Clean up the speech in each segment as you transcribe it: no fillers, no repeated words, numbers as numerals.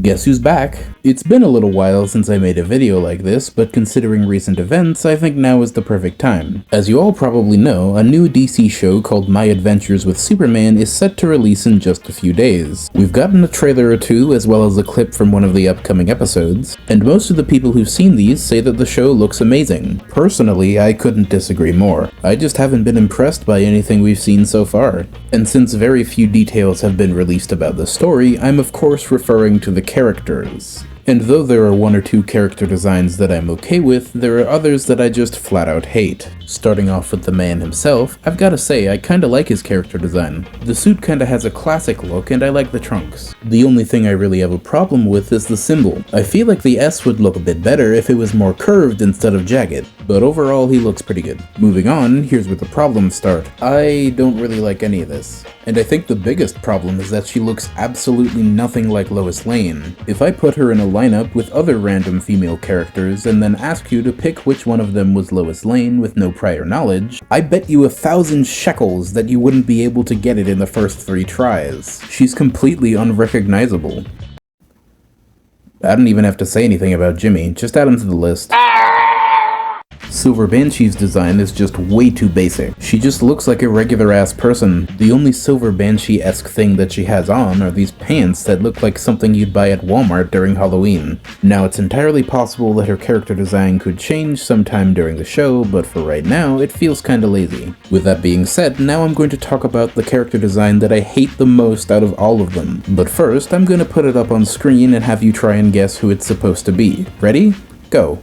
Guess who's back? It's been a little while since I made a video like this, but considering recent events, I think now is the perfect time. As you all probably know, a new DC show called My Adventures with Superman is set to release in just a few days. We've gotten a trailer or two, as well as a clip from one of the upcoming episodes, and most of the people who've seen these say that the show looks amazing. Personally, I couldn't disagree more. I just haven't been impressed by anything we've seen so far. And since very few details have been released about the story, I'm of course referring to the characters. And though there are one or two character designs that I'm okay with, there are others that I just flat out hate. Starting off with the man himself, I've gotta say I kinda like his character design. The suit kinda has a classic look and I like the trunks. The only thing I really have a problem with is the symbol. I feel like the S would look a bit better if it was more curved instead of jagged, but overall he looks pretty good. Moving on, here's where the problems start. I don't really like any of this. And I think the biggest problem is that she looks absolutely nothing like Lois Lane. If I put her in a lineup with other random female characters and then ask you to pick which one of them was Lois Lane with no prior knowledge, I bet you 1,000 shekels that you wouldn't be able to get it in the first 3 tries. She's completely unrecognizable. I don't even have to say anything about Jimmy, just add him to the list. Silver Banshee's design is just way too basic. She just looks like a regular ass person. The only Silver Banshee-esque thing that she has on are these pants that look like something you'd buy at Walmart during Halloween. Now it's entirely possible that her character design could change sometime during the show, but for right now it feels kinda lazy. With that being said, now I'm going to talk about the character design that I hate the most out of all of them. But first, I'm gonna put it up on screen and have you try and guess who it's supposed to be. Ready? Go.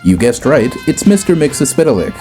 You guessed right, it's Mr. Mxyzptlk.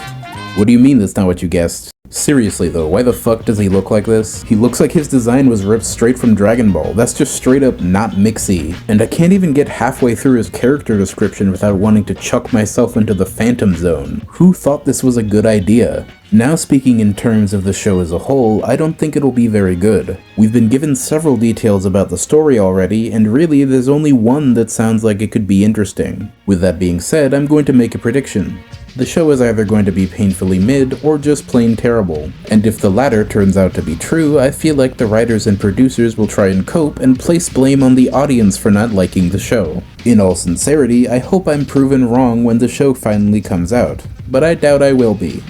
What do you mean that's not what you guessed? Seriously though, why the fuck does he look like this? He looks like his design was ripped straight from Dragon Ball. That's just straight up not Mixy. And I can't even get halfway through his character description without wanting to chuck myself into the Phantom Zone. Who thought this was a good idea? Now speaking in terms of the show as a whole, I don't think it'll be very good. We've been given several details about the story already, and really there's only one that sounds like it could be interesting. With that being said, I'm going to make a prediction. The show is either going to be painfully mid or just plain terrible. And if the latter turns out to be true, I feel like the writers and producers will try and cope and place blame on the audience for not liking the show. In all sincerity, I hope I'm proven wrong when the show finally comes out, but I doubt I will be.